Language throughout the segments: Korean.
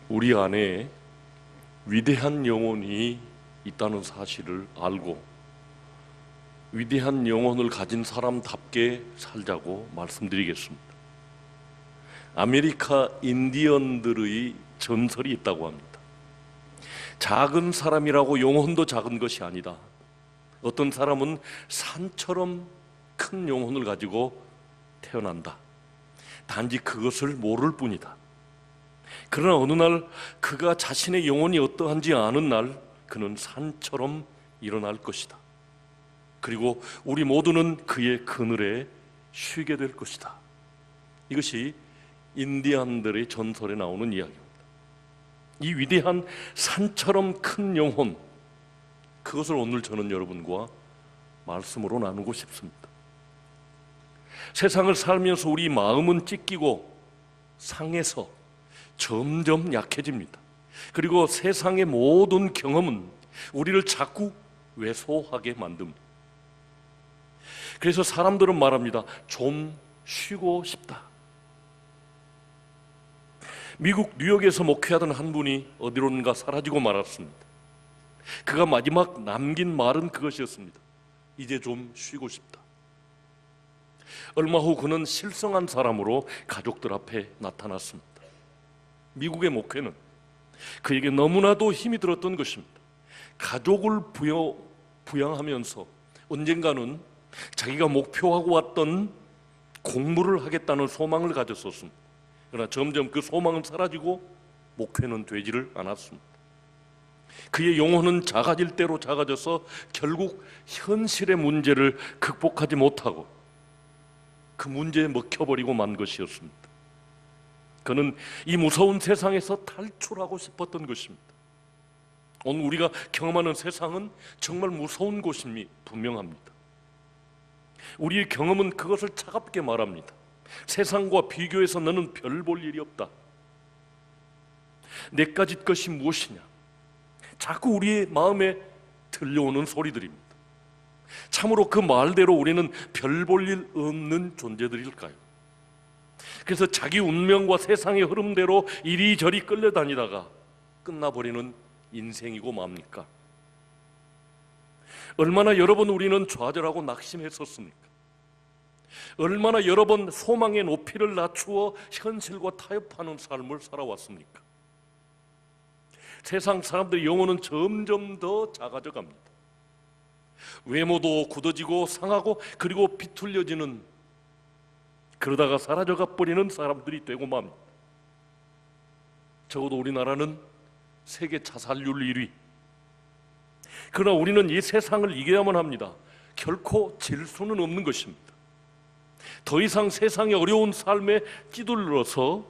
우리 안에 위대한 영혼이 있다는 사실을 알고 위대한 영혼을 가진 사람답게 살자고 말씀드리겠습니다. 아메리카 인디언들의 전설이 있다고 합니다. 작은 사람이라고 영혼도 작은 것이 아니다. 어떤 사람은 산처럼 큰 영혼을 가지고 태어난다. 단지 그것을 모를 뿐이다. 그러나 어느 날 그가 자신의 영혼이 어떠한지 아는 날 그는 산처럼 일어날 것이다. 그리고 우리 모두는 그의 그늘에 쉬게 될 것이다. 이것이 인디안들의 전설에 나오는 이야기입니다. 이 위대한 산처럼 큰 영혼, 그것을 오늘 저는 여러분과 말씀으로 나누고 싶습니다. 세상을 살면서 우리 마음은 찢기고 상해서 점점 약해집니다. 그리고 세상의 모든 경험은 우리를 자꾸 왜소하게 만듭니다. 그래서 사람들은 말합니다. 좀 쉬고 싶다. 미국 뉴욕에서 목회하던 한 분이 어디론가 사라지고 말았습니다. 그가 마지막 남긴 말은 그것이었습니다. 이제 좀 쉬고 싶다. 얼마 후 그는 실성한 사람으로 가족들 앞에 나타났습니다. 미국의 목회는 그에게 너무나도 힘이 들었던 것입니다. 가족을 부양하면서 언젠가는 자기가 목표하고 왔던 공부를 하겠다는 소망을 가졌었습니다. 그러나 점점 그 소망은 사라지고 목회는 되지를 않았습니다. 그의 영혼은 작아질 대로 작아져서 결국 현실의 문제를 극복하지 못하고 그 문제에 먹혀버리고 만 것이었습니다. 그는 이 무서운 세상에서 탈출하고 싶었던 것입니다. 오늘 우리가 경험하는 세상은 정말 무서운 곳임이 분명합니다. 우리의 경험은 그것을 차갑게 말합니다. 세상과 비교해서 너는 별 볼 일이 없다. 내 가질 것이 무엇이냐? 자꾸 우리의 마음에 들려오는 소리들입니다. 참으로 그 말대로 우리는 별 볼 일 없는 존재들일까요? 그래서 자기 운명과 세상의 흐름대로 이리저리 끌려다니다가 끝나버리는 인생이고 맙니까? 얼마나 여러 번 우리는 좌절하고 낙심했었습니까? 얼마나 여러 번 소망의 높이를 낮추어 현실과 타협하는 삶을 살아왔습니까? 세상 사람들의 영혼은 점점 더 작아져 갑니다. 외모도 굳어지고 상하고 그리고 비틀려지는, 그러다가 사라져가 버리는 사람들이 되고 맙니다. 적어도 우리나라는 세계 자살률 1위. 그러나 우리는 이 세상을 이겨야만 합니다. 결코 질 수는 없는 것입니다. 더 이상 세상의 어려운 삶에 찌들러서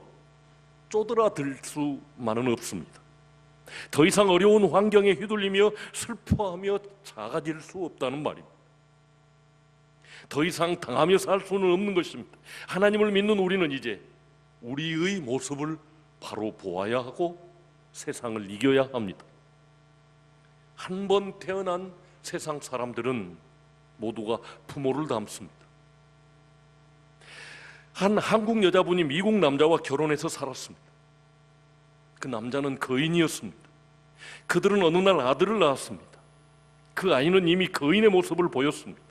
쪼들어들 수만은 없습니다. 더 이상 어려운 환경에 휘둘리며 슬퍼하며 작아질 수 없다는 말입니다. 더 이상 당하며 살 수는 없는 것입니다. 하나님을 믿는 우리는 이제 우리의 모습을 바로 보아야 하고 세상을 이겨야 합니다. 한 번 태어난 세상 사람들은 모두가 부모를 닮습니다. 한 한국 여자분이 미국 남자와 결혼해서 살았습니다. 그 남자는 거인이었습니다. 그들은 어느 날 아들을 낳았습니다. 그 아이는 이미 거인의 모습을 보였습니다.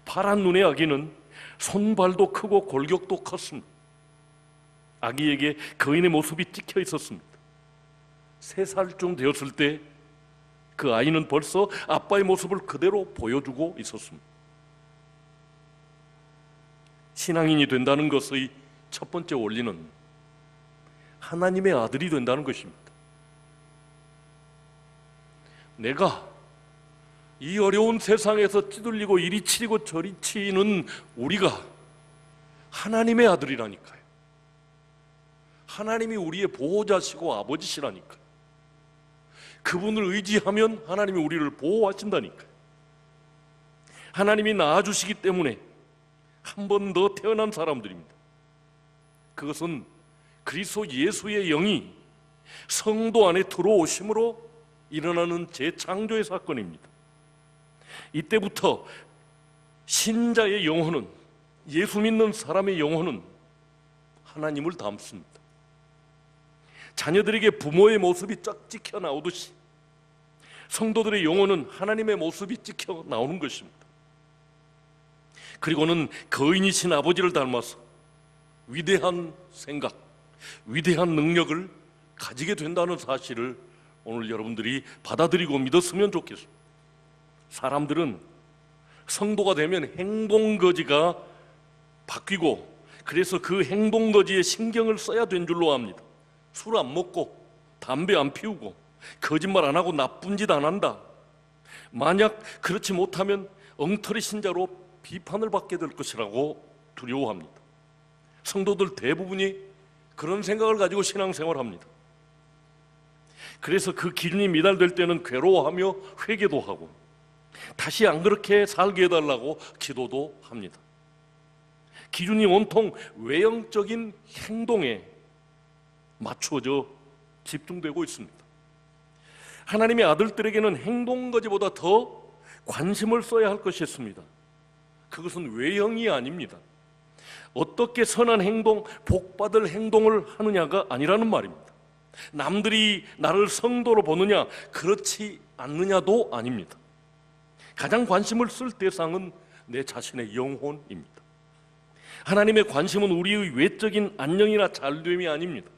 파란 눈의 아기는 손발도 크고 골격도 컸습니다. 아기에게 거인의 모습이 찍혀 있었습니다. 3살쯤 되었을 때 그 아이는 벌써 아빠의 모습을 그대로 보여주고 있었습니다. 신앙인이 된다는 것의 첫 번째 원리는 하나님의 아들이 된다는 것입니다. 내가 이 어려운 세상에서 찌들리고 이리 치고 저리 치는 우리가 하나님의 아들이라니까요. 하나님이 우리의 보호자시고 아버지시라니까요. 그분을 의지하면 하나님이 우리를 보호하신다니까요. 하나님이 낳아주시기 때문에 한 번 더 태어난 사람들입니다. 그것은 그리스도 예수의 영이 성도 안에 들어오심으로 일어나는 재창조의 사건입니다. 이때부터 신자의 영혼은, 예수 믿는 사람의 영혼은 하나님을 닮습니다. 자녀들에게 부모의 모습이 쫙 찍혀 나오듯이 성도들의 영혼은 하나님의 모습이 찍혀 나오는 것입니다. 그리고는 거인이신 아버지를 닮아서 위대한 생각, 위대한 능력을 가지게 된다는 사실을 오늘 여러분들이 받아들이고 믿었으면 좋겠습니다. 사람들은 성도가 되면 행동거지가 바뀌고, 그래서 그 행동거지에 신경을 써야 된 줄로 압니다. 술 안 먹고 담배 안 피우고 거짓말 안 하고 나쁜 짓 안 한다. 만약 그렇지 못하면 엉터리 신자로 비판을 받게 될 것이라고 두려워합니다. 성도들 대부분이 그런 생각을 가지고 신앙생활합니다. 그래서 그 기준이 미달될 때는 괴로워하며 회개도 하고 다시 안 그렇게 살게 해달라고 기도도 합니다. 기준이 온통 외형적인 행동에 맞추어져 집중되고 있습니다. 하나님의 아들들에게는 행동거지보다 더 관심을 써야 할 것이 있습니다. 그것은 외형이 아닙니다. 어떻게 선한 행동, 복받을 행동을 하느냐가 아니라는 말입니다. 남들이 나를 성도로 보느냐, 그렇지 않느냐도 아닙니다. 가장 관심을 쓸 대상은 내 자신의 영혼입니다. 하나님의 관심은 우리의 외적인 안녕이나 잘됨이 아닙니다.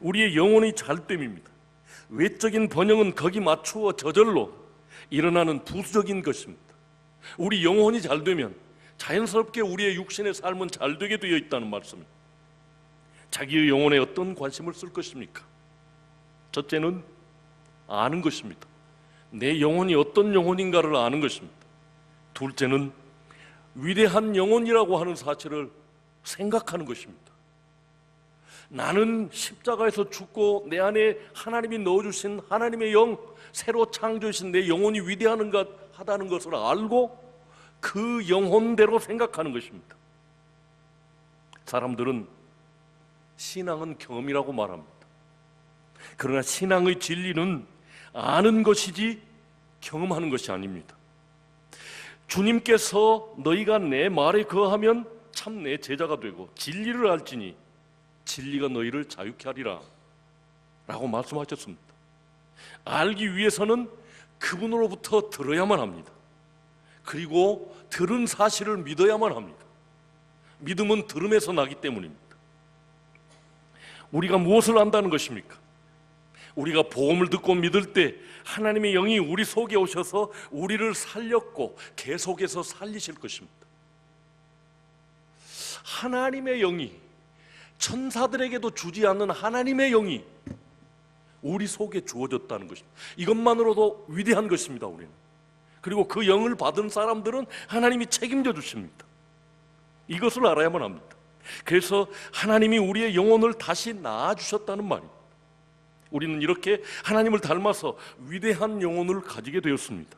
우리의 영혼이 잘됨입니다. 외적인 번영은 거기 맞추어 저절로 일어나는 부수적인 것입니다. 우리 영혼이 잘되면 자연스럽게 우리의 육신의 삶은 잘되게 되어 있다는 말씀입니다. 자기의 영혼에 어떤 관심을 쓸 것입니까? 첫째는 아는 것입니다. 내 영혼이 어떤 영혼인가를 아는 것입니다. 둘째는 위대한 영혼이라고 하는 사실을 생각하는 것입니다. 나는 십자가에서 죽고 내 안에 하나님이 넣어주신 하나님의 영, 새로 창조하신 내 영혼이 위대하다는 것을 알고 그 영혼대로 생각하는 것입니다. 사람들은 신앙은 경험이라고 말합니다. 그러나 신앙의 진리는 아는 것이지 경험하는 것이 아닙니다. 주님께서 너희가 내 말에 거하면 참 내 제자가 되고 진리를 알지니 진리가 너희를 자유케 하리라 라고 말씀하셨습니다. 알기 위해서는 그분으로부터 들어야만 합니다. 그리고 들은 사실을 믿어야만 합니다. 믿음은 들음에서 나기 때문입니다. 우리가 무엇을 안다는 것입니까? 우리가 복음을 듣고 믿을 때 하나님의 영이 우리 속에 오셔서 우리를 살렸고 계속해서 살리실 것입니다. 하나님의 영이, 천사들에게도 주지 않는 하나님의 영이 우리 속에 주어졌다는 것입니다. 이것만으로도 위대한 것입니다. 우리는. 그리고 그 영을 받은 사람들은 하나님이 책임져 주십니다. 이것을 알아야만 합니다. 그래서 하나님이 우리의 영혼을 다시 낳아주셨다는 말입니다. 우리는 이렇게 하나님을 닮아서 위대한 영혼을 가지게 되었습니다.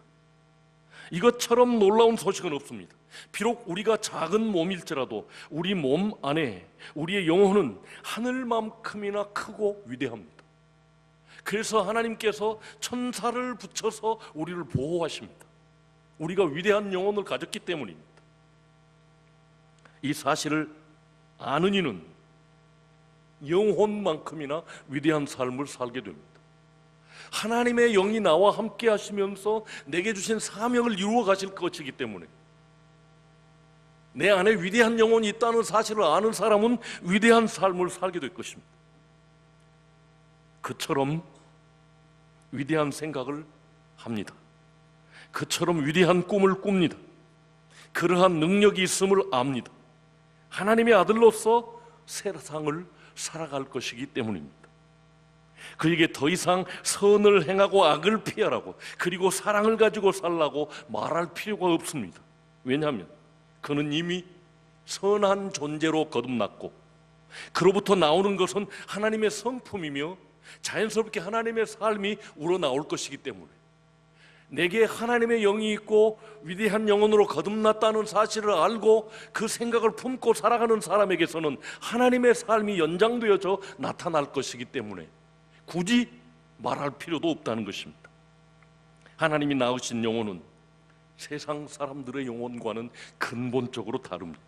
이것처럼 놀라운 소식은 없습니다. 비록 우리가 작은 몸일지라도 우리 몸 안에 우리의 영혼은 하늘만큼이나 크고 위대합니다. 그래서 하나님께서 천사를 붙여서 우리를 보호하십니다. 우리가 위대한 영혼을 가졌기 때문입니다. 이 사실을 아는 이는 영혼만큼이나 위대한 삶을 살게 됩니다. 하나님의 영이 나와 함께 하시면서 내게 주신 사명을 이루어 가실 것이기 때문에 내 안에 위대한 영혼이 있다는 사실을 아는 사람은 위대한 삶을 살게 될 것입니다. 그처럼 위대한 생각을 합니다. 그처럼 위대한 꿈을 꿉니다. 그러한 능력이 있음을 압니다. 하나님의 아들로서 세상을 살아갈 것이기 때문입니다. 그에게 더 이상 선을 행하고 악을 피하라고, 그리고 사랑을 가지고 살라고 말할 필요가 없습니다. 왜냐하면 그는 이미 선한 존재로 거듭났고 그로부터 나오는 것은 하나님의 성품이며 자연스럽게 하나님의 삶이 우러나올 것이기 때문에 내게 하나님의 영이 있고 위대한 영혼으로 거듭났다는 사실을 알고 그 생각을 품고 살아가는 사람에게서는 하나님의 삶이 연장되어져 나타날 것이기 때문에 굳이 말할 필요도 없다는 것입니다. 하나님이 낳으신 영혼은 세상 사람들의 영혼과는 근본적으로 다릅니다.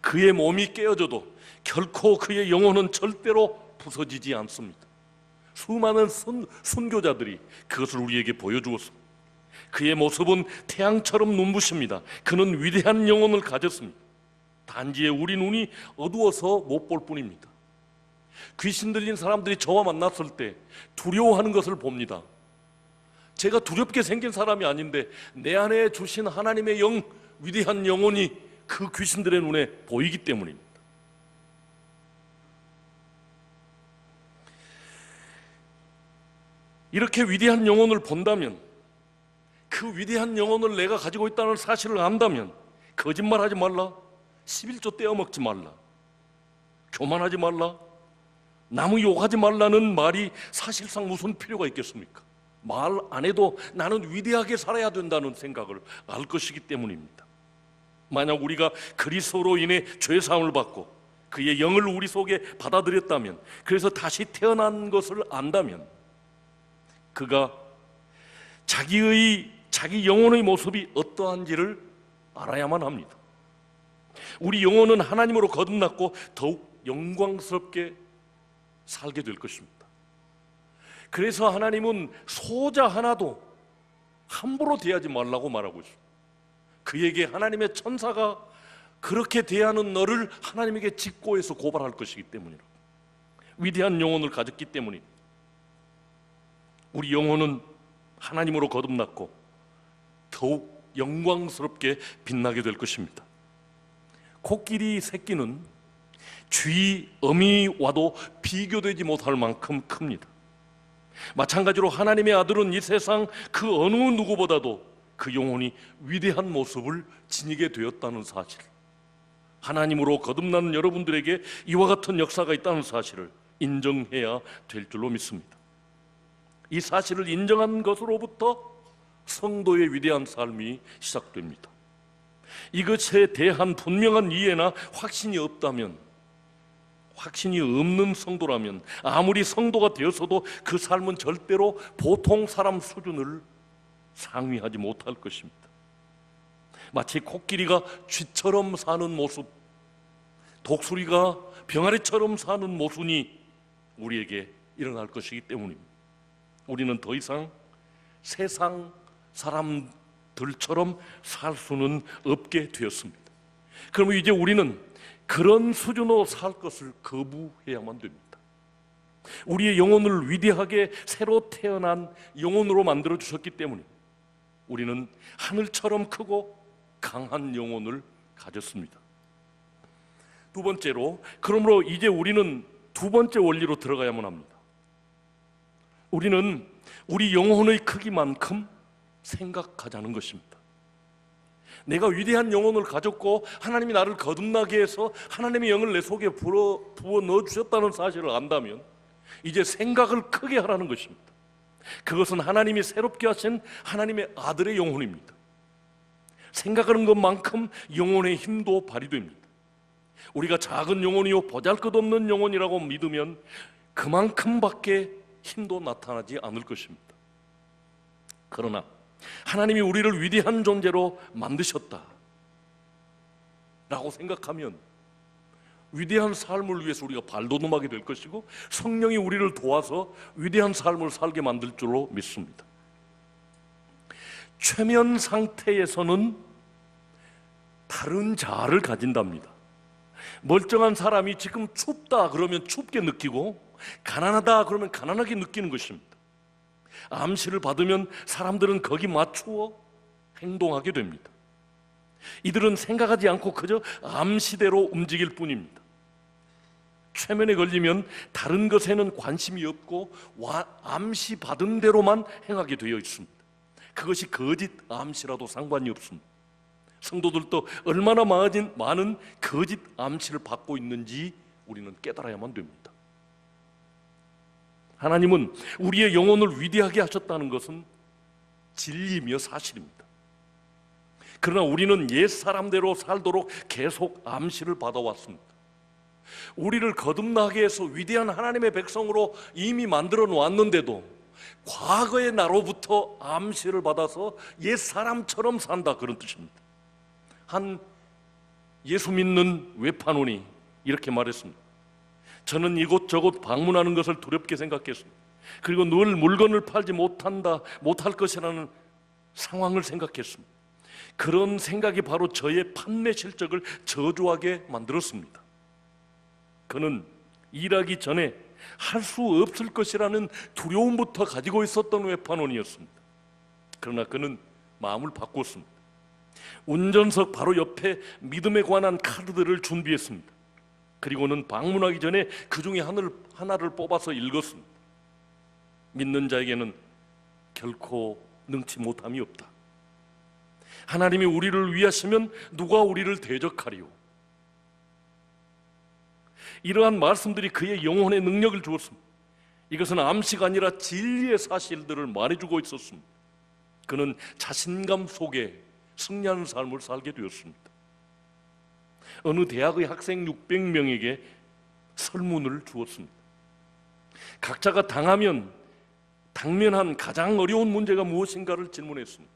그의 몸이 깨어져도 결코 그의 영혼은 절대로 부서지지 않습니다. 수많은 순교자들이 그것을 우리에게 보여주었습니다. 그의 모습은 태양처럼 눈부십니다. 그는 위대한 영혼을 가졌습니다. 단지 우리 눈이 어두워서 못 볼 뿐입니다. 귀신 들린 사람들이 저와 만났을 때 두려워하는 것을 봅니다. 제가 두렵게 생긴 사람이 아닌데 내 안에 주신 하나님의 영, 위대한 영혼이 그 귀신들의 눈에 보이기 때문입니다. 이렇게 위대한 영혼을 본다면, 그 위대한 영혼을 내가 가지고 있다는 사실을 안다면 거짓말하지 말라, 11조 떼어먹지 말라, 교만하지 말라, 남의 욕하지 말라는 말이 사실상 무슨 필요가 있겠습니까? 말 안 해도 나는 위대하게 살아야 된다는 생각을 알 것이기 때문입니다. 만약 우리가 그리스도로 인해 죄사함을 받고 그의 영을 우리 속에 받아들였다면, 그래서 다시 태어난 것을 안다면, 그가 자기 영혼의 모습이 어떠한지를 알아야만 합니다. 우리 영혼은 하나님으로 거듭났고 더욱 영광스럽게 살게 될 것입니다. 그래서 하나님은 소자 하나도 함부로 대하지 말라고 말하고 있습니다. 그에게 하나님의 천사가 그렇게 대하는 너를 하나님에게 직고해서 고발할 것이기 때문이라. 위대한 영혼을 가졌기 때문입니다. 우리 영혼은 하나님으로 거듭났고 더욱 영광스럽게 빛나게 될 것입니다. 코끼리 새끼는 쥐, 어미 와도 비교되지 못할 만큼 큽니다. 마찬가지로 하나님의 아들은 이 세상 그 어느 누구보다도 그 영혼이 위대한 모습을 지니게 되었다는 사실, 하나님으로 거듭난 여러분들에게 이와 같은 역사가 있다는 사실을 인정해야 될 줄로 믿습니다. 이 사실을 인정한 것으로부터 성도의 위대한 삶이 시작됩니다. 이것에 대한 분명한 이해나 확신이 없다면, 확신이 없는 성도라면, 아무리 성도가 되었어도 그 삶은 절대로 보통 사람 수준을 상회하지 못할 것입니다. 마치 코끼리가 쥐처럼 사는 모습, 독수리가 병아리처럼 사는 모순이 우리에게 일어날 것이기 때문입니다. 우리는 더 이상 세상 사람들처럼 살 수는 없게 되었습니다. 그러면 이제 우리는 그런 수준으로 살 것을 거부해야만 됩니다. 우리의 영혼을 위대하게 새로 태어난 영혼으로 만들어 주셨기 때문에 우리는 하늘처럼 크고 강한 영혼을 가졌습니다. 두 번째로, 그러므로 이제 우리는 두 번째 원리로 들어가야만 합니다. 우리는 우리 영혼의 크기만큼 생각하자는 것입니다. 내가 위대한 영혼을 가졌고 하나님이 나를 거듭나게 해서 하나님의 영을 내 속에 부어 넣어주셨다는 사실을 안다면 이제 생각을 크게 하라는 것입니다. 그것은 하나님이 새롭게 하신 하나님의 아들의 영혼입니다. 생각하는 것만큼 영혼의 힘도 발휘됩니다. 우리가 작은 영혼이요 보잘것없는 영혼이라고 믿으면 그만큼밖에 힘도 나타나지 않을 것입니다. 그러나 하나님이 우리를 위대한 존재로 만드셨다 라고 생각하면 위대한 삶을 위해서 우리가 발돋움하게 될 것이고 성령이 우리를 도와서 위대한 삶을 살게 만들 줄로 믿습니다. 최면 상태에서는 다른 자아를 가진답니다. 멀쩡한 사람이 지금 춥다 그러면 춥게 느끼고 가난하다 그러면 가난하게 느끼는 것입니다. 암시를 받으면 사람들은 거기 맞추어 행동하게 됩니다. 이들은 생각하지 않고 그저 암시대로 움직일 뿐입니다. 최면에 걸리면 다른 것에는 관심이 없고 암시 받은 대로만 행하게 되어 있습니다. 그것이 거짓 암시라도 상관이 없습니다. 성도들도 얼마나 많은 거짓 암시를 받고 있는지 우리는 깨달아야만 됩니다. 하나님은 우리의 영혼을 위대하게 하셨다는 것은 진리이며 사실입니다. 그러나 우리는 옛 사람대로 살도록 계속 암시를 받아왔습니다. 우리를 거듭나게 해서 위대한 하나님의 백성으로 이미 만들어 놓았는데도 과거의 나로부터 암시를 받아서 옛 사람처럼 산다, 그런 뜻입니다. 한 예수 믿는 외판원이 이렇게 말했습니다. 저는 이곳저곳 방문하는 것을 두렵게 생각했습니다. 그리고 늘 물건을 팔지 못할 것이라는 상황을 생각했습니다. 그런 생각이 바로 저의 판매 실적을 저조하게 만들었습니다. 그는 일하기 전에 할 수 없을 것이라는 두려움부터 가지고 있었던 외판원이었습니다. 그러나 그는 마음을 바꿨습니다. 운전석 바로 옆에 믿음에 관한 카드들을 준비했습니다. 그리고는 방문하기 전에 그 중에 하나를 뽑아서 읽었습니다. 믿는 자에게는 결코 능치 못함이 없다. 하나님이 우리를 위하시면 누가 우리를 대적하리요. 이러한 말씀들이 그의 영혼에 능력을 주었습니다. 이것은 암시가 아니라 진리의 사실들을 말해주고 있었습니다. 그는 자신감 속에 승리하는 삶을 살게 되었습니다. 어느 대학의 학생 600명에게 설문을 주었습니다. 각자가 당면한 가장 어려운 문제가 무엇인가를 질문했습니다.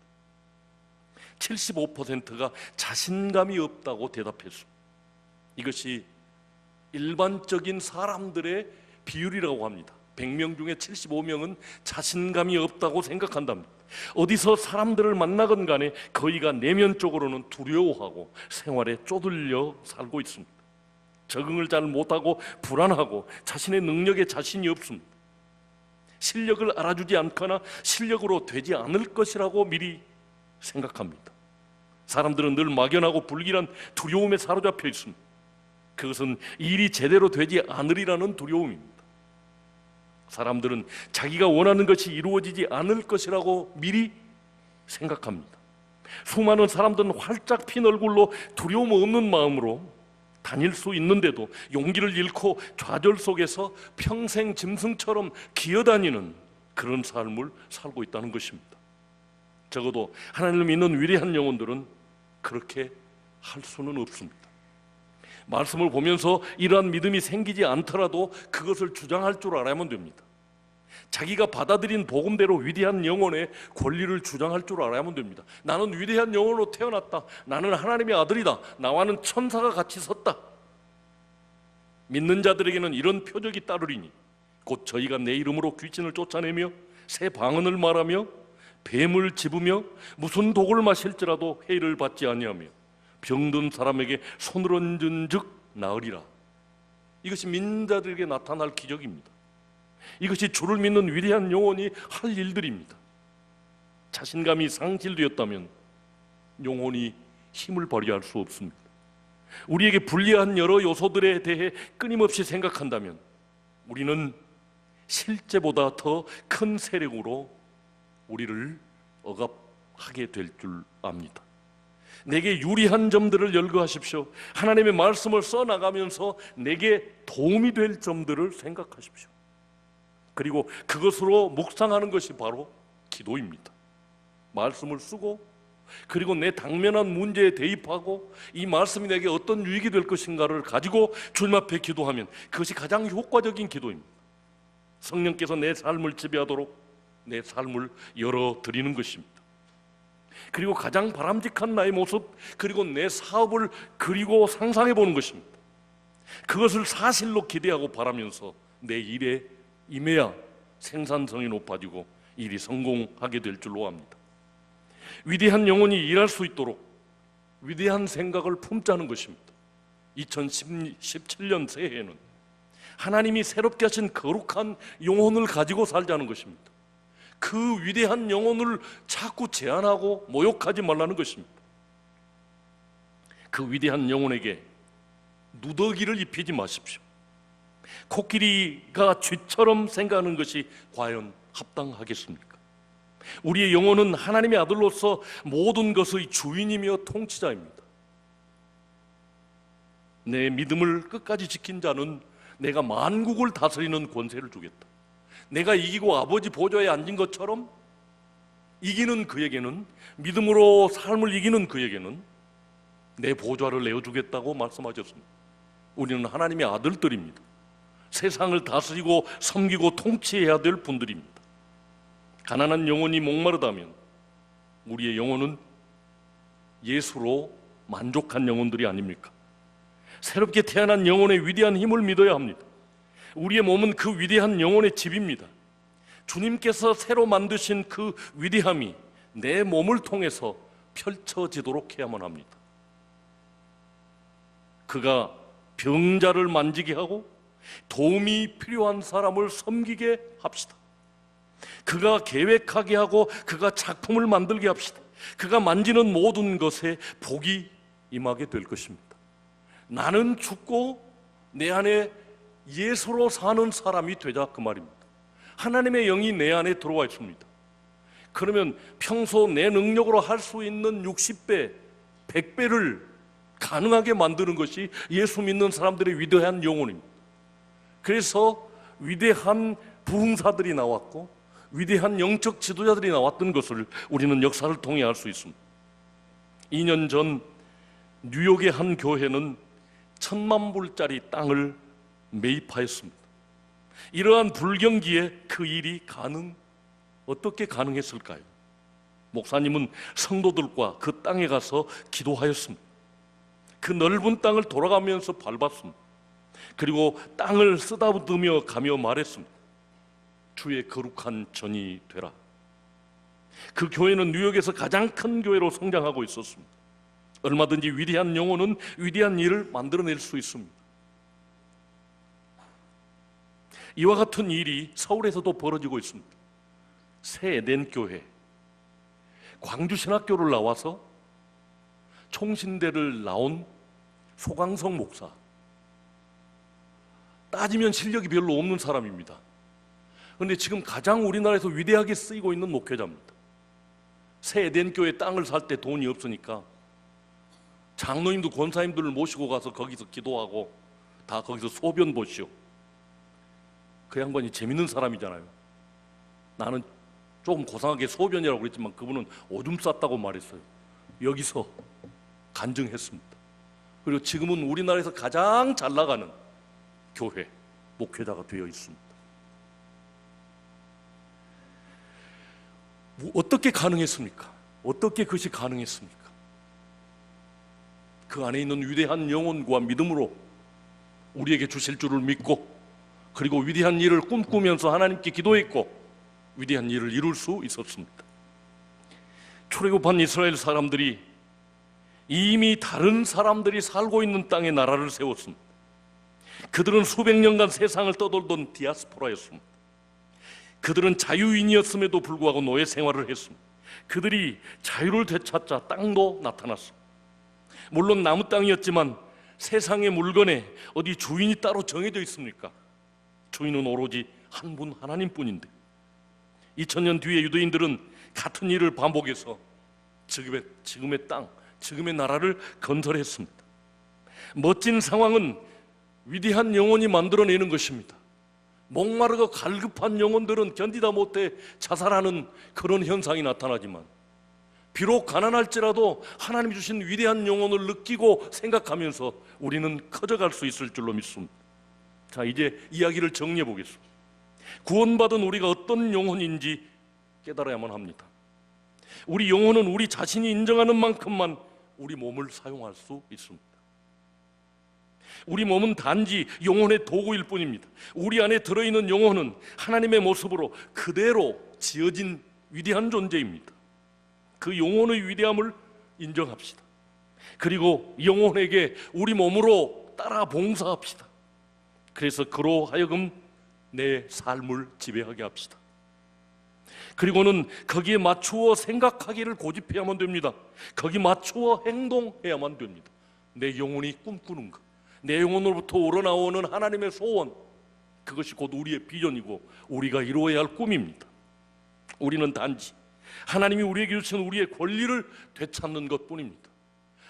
75%가 자신감이 없다고 대답했습니다. 이것이 일반적인 사람들의 비율이라고 합니다. 100명 중에 75명은 자신감이 없다고 생각한답니다. 어디서 사람들을 만나건 간에 거의가 내면적으로는 두려워하고 생활에 쪼들려 살고 있습니다. 적응을 잘 못하고 불안하고 자신의 능력에 자신이 없습니다. 실력을 알아주지 않거나 실력으로 되지 않을 것이라고 미리 생각합니다. 사람들은 늘 막연하고 불길한 두려움에 사로잡혀 있습니다. 그것은 일이 제대로 되지 않으리라는 두려움입니다. 사람들은 자기가 원하는 것이 이루어지지 않을 것이라고 미리 생각합니다. 수많은 사람들은 활짝 핀 얼굴로 두려움 없는 마음으로 다닐 수 있는데도 용기를 잃고 좌절 속에서 평생 짐승처럼 기어다니는 그런 삶을 살고 있다는 것입니다. 적어도 하나님을 믿는 위대한 영혼들은 그렇게 할 수는 없습니다. 말씀을 보면서 이러한 믿음이 생기지 않더라도 그것을 주장할 줄 알아야만 됩니다. 자기가 받아들인 복음대로 위대한 영혼의 권리를 주장할 줄 알아야만 됩니다. 나는 위대한 영혼으로 태어났다. 나는 하나님의 아들이다. 나와는 천사가 같이 섰다. 믿는 자들에게는 이런 표적이 따르리니 곧 저희가 내 이름으로 귀신을 쫓아내며 새 방언을 말하며 뱀을 집으며 무슨 독을 마실지라도 해를 받지 아니하며 병든 사람에게 손을 얹은 즉 나으리라. 이것이 믿는 자들에게 나타날 기적입니다. 이것이 주를 믿는 위대한 영혼이 할 일들입니다. 자신감이 상실되었다면 영혼이 힘을 발휘할 수 없습니다. 우리에게 불리한 여러 요소들에 대해 끊임없이 생각한다면 우리는 실제보다 더 큰 세력으로 우리를 억압하게 될 줄 압니다. 내게 유리한 점들을 열거하십시오. 하나님의 말씀을 써나가면서 내게 도움이 될 점들을 생각하십시오. 그리고 그것으로 묵상하는 것이 바로 기도입니다. 말씀을 쓰고 그리고 내 당면한 문제에 대입하고 이 말씀이 내게 어떤 유익이 될 것인가를 가지고 주님 앞에 기도하면 그것이 가장 효과적인 기도입니다. 성령께서 내 삶을 지배하도록 내 삶을 열어드리는 것입니다. 그리고 가장 바람직한 나의 모습 그리고 내 사업을 그리고 상상해 보는 것입니다. 그것을 사실로 기대하고 바라면서 내 일에 임해야 생산성이 높아지고 일이 성공하게 될 줄로 압니다. 위대한 영혼이 일할 수 있도록 위대한 생각을 품자는 것입니다. 2017년 새해에는 하나님이 새롭게 하신 거룩한 영혼을 가지고 살자는 것입니다. 그 위대한 영혼을 자꾸 제한하고 모욕하지 말라는 것입니다. 그 위대한 영혼에게 누더기를 입히지 마십시오. 코끼리가 쥐처럼 생각하는 것이 과연 합당하겠습니까? 우리의 영혼은 하나님의 아들로서 모든 것의 주인이며 통치자입니다. 내 믿음을 끝까지 지킨 자는 내가 만국을 다스리는 권세를 주겠다. 내가 이기고 아버지 보좌에 앉은 것처럼 이기는 그에게는, 믿음으로 삶을 이기는 그에게는 내 보좌를 내어주겠다고 말씀하셨습니다. 우리는 하나님의 아들들입니다. 세상을 다스리고 섬기고 통치해야 될 분들입니다. 가난한 영혼이 목마르다면 우리의 영혼은 예수로 만족한 영혼들이 아닙니까? 새롭게 태어난 영혼의 위대한 힘을 믿어야 합니다. 우리의 몸은 그 위대한 영혼의 집입니다. 주님께서 새로 만드신 그 위대함이 내 몸을 통해서 펼쳐지도록 해야만 합니다. 그가 병자를 만지게 하고 도움이 필요한 사람을 섬기게 합시다. 그가 계획하게 하고 그가 작품을 만들게 합시다. 그가 만지는 모든 것에 복이 임하게 될 것입니다. 나는 죽고 내 안에 예수로 사는 사람이 되자, 그 말입니다. 하나님의 영이 내 안에 들어와 있습니다. 그러면 평소 내 능력으로 할 수 있는 60배, 100배를 가능하게 만드는 것이 예수 믿는 사람들의 위대한 영혼입니다. 그래서 위대한 부흥사들이 나왔고 위대한 영적 지도자들이 나왔던 것을 우리는 역사를 통해 알 수 있습니다. 2년 전 뉴욕의 한 교회는 1,000만 불짜리 땅을 매입하였습니다. 이러한 불경기에 그 일이 어떻게 가능했을까요? 목사님은 성도들과 그 땅에 가서 기도하였습니다. 그 넓은 땅을 돌아가면서 밟았습니다. 그리고 땅을 쓰다듬으며 가며 말했습니다. 주의 거룩한 전이 되라. 그 교회는 뉴욕에서 가장 큰 교회로 성장하고 있었습니다. 얼마든지 위대한 영혼은 위대한 일을 만들어낼 수 있습니다. 이와 같은 일이 서울에서도 벌어지고 있습니다. 새 에덴 교회, 광주신학교를 나와서 총신대를 나온 소강성 목사, 따지면 실력이 별로 없는 사람입니다. 그런데 지금 가장 우리나라에서 위대하게 쓰이고 있는 목회자입니다. 새 에덴 교회 땅을 살 때 돈이 없으니까 장로님도 권사님들을 모시고 가서 거기서 기도하고 다 거기서 소변 보시오. 그 양반이 재밌는 사람이잖아요. 나는 조금 고상하게 소변이라고 그랬지만 그분은 오줌 쌌다고 말했어요. 여기서 간증했습니다. 그리고 지금은 우리나라에서 가장 잘 나가는 교회 목회자가 되어 있습니다. 어떻게 가능했습니까? 어떻게 그것이 가능했습니까? 그 안에 있는 위대한 영혼과 믿음으로 우리에게 주실 줄을 믿고, 그리고 위대한 일을 꿈꾸면서 하나님께 기도했고 위대한 일을 이룰 수 있었습니다. 출애굽한 이스라엘 사람들이 이미 다른 사람들이 살고 있는 땅에 나라를 세웠습니다. 그들은 수백 년간 세상을 떠돌던 디아스포라였습니다. 그들은 자유인이었음에도 불구하고 노예 생활을 했습니다. 그들이 자유를 되찾자 땅도 나타났습니다. 물론 나무 땅이었지만 세상의 물건에 어디 주인이 따로 정해져 있습니까? 주인은 오로지 한 분 하나님뿐인데 2000년 뒤에 유대인들은 같은 일을 반복해서 지금의 땅, 지금의 나라를 건설했습니다. 멋진 상황은 위대한 영혼이 만들어내는 것입니다. 목마르고 갈급한 영혼들은 견디다 못해 자살하는 그런 현상이 나타나지만, 비록 가난할지라도 하나님이 주신 위대한 영혼을 느끼고 생각하면서 우리는 커져갈 수 있을 줄로 믿습니다. 자, 이제 이야기를 정리해 보겠습니다. 구원받은 우리가 어떤 영혼인지 깨달아야만 합니다. 우리 영혼은 우리 자신이 인정하는 만큼만 우리 몸을 사용할 수 있습니다. 우리 몸은 단지 영혼의 도구일 뿐입니다. 우리 안에 들어있는 영혼은 하나님의 모습으로 그대로 지어진 위대한 존재입니다. 그 영혼의 위대함을 인정합시다. 그리고 영혼에게 우리 몸으로 따라 봉사합시다. 그래서 그로 하여금 내 삶을 지배하게 합시다. 그리고는 거기에 맞추어 생각하기를 고집해야만 됩니다. 거기 맞추어 행동해야만 됩니다. 내 영혼이 꿈꾸는 것, 내 영혼으로부터 우러나오는 하나님의 소원, 그것이 곧 우리의 비전이고 우리가 이루어야 할 꿈입니다. 우리는 단지 하나님이 우리에게 주신 우리의 권리를 되찾는 것뿐입니다.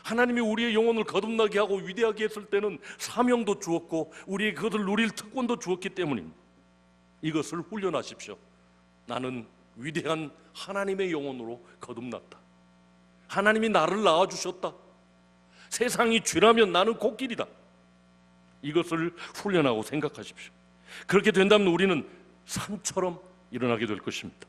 하나님이 우리의 영혼을 거듭나게 하고 위대하게 했을 때는 사명도 주었고 우리의 그것을 누릴 특권도 주었기 때문입니다. 이것을 훈련하십시오. 나는 위대한 하나님의 영혼으로 거듭났다. 하나님이 나를 낳아주셨다. 세상이 죄라면 나는 꽃길이다. 이것을 훈련하고 생각하십시오. 그렇게 된다면 우리는 산처럼 일어나게 될 것입니다.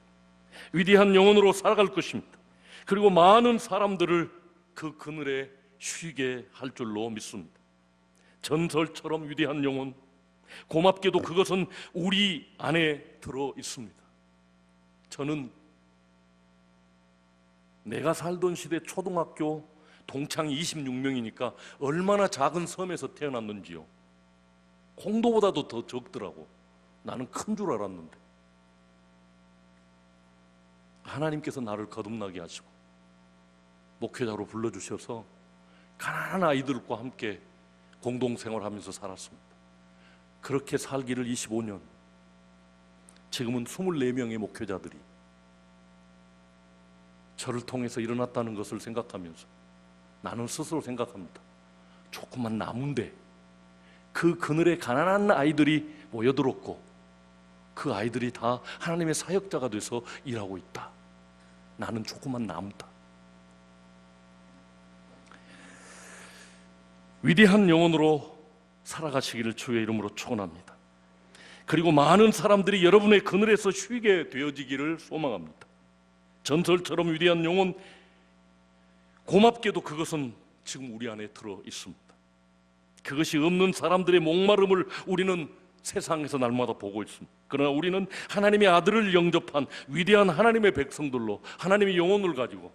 위대한 영혼으로 살아갈 것입니다. 그리고 많은 사람들을 그 그늘에 쉬게 할 줄로 믿습니다. 전설처럼 위대한 영혼, 고맙게도 그것은 우리 안에 들어 있습니다. 저는 내가 살던 시대 초등학교 동창이 26명이니까 얼마나 작은 섬에서 태어났는지요. 공도보다도 더 적더라고. 나는 큰 줄 알았는데 하나님께서 나를 거듭나게 하시고 목회자로 불러주셔서 가난한 아이들과 함께 공동생활하면서 살았습니다. 그렇게 살기를 25년, 지금은 24명의 목회자들이 저를 통해서 일어났다는 것을 생각하면서 나는 스스로 생각합니다. 조금만 남은데 그 그늘에 가난한 아이들이 모여들었고 그 아이들이 다 하나님의 사역자가 돼서 일하고 있다. 나는 조금만 남다. 위대한 영혼으로 살아가시기를 주의 이름으로 축원합니다. 그리고 많은 사람들이 여러분의 그늘에서 쉬게 되어지기를 소망합니다. 전설처럼 위대한 영혼, 고맙게도 그것은 지금 우리 안에 들어 있습니다. 그것이 없는 사람들의 목마름을 우리는 세상에서 날마다 보고 있습니다. 그러나 우리는 하나님의 아들을 영접한 위대한 하나님의 백성들로 하나님의 영혼을 가지고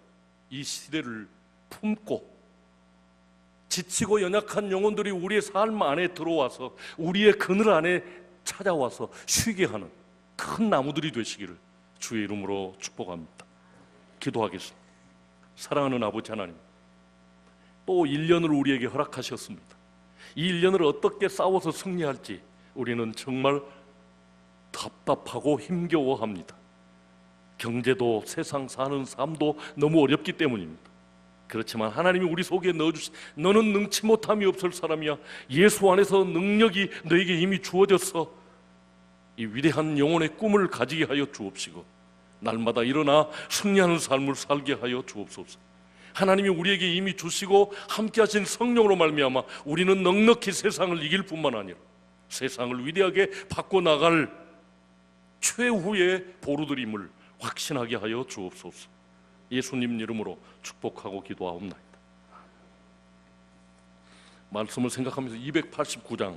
이 시대를 품고 지치고 연약한 영혼들이 우리의 삶 안에 들어와서 우리의 그늘 안에 찾아와서 쉬게 하는 큰 나무들이 되시기를 주의 이름으로 축복합니다. 기도하겠습니다. 사랑하는 아버지 하나님, 또 1년을 우리에게 허락하셨습니다. 이 1년을 어떻게 싸워서 승리할지 우리는 정말 답답하고 힘겨워합니다. 경제도 세상 사는 삶도 너무 어렵기 때문입니다. 그렇지만 하나님이 우리 속에 넣어주신 너는 능치 못함이 없을 사람이야. 예수 안에서 능력이 너에게 이미 주어졌어. 이 위대한 영혼의 꿈을 가지게 하여 주옵시고 날마다 일어나 승리하는 삶을 살게 하여 주옵소서. 하나님이 우리에게 이미 주시고 함께하신 성령으로 말미암아 우리는 넉넉히 세상을 이길 뿐만 아니라 세상을 위대하게 바꿔나갈 최후의 보루들임을 확신하게 하여 주옵소서. 예수님 이름으로 축복하고 기도하옵나이다. 말씀을 생각하면서 289장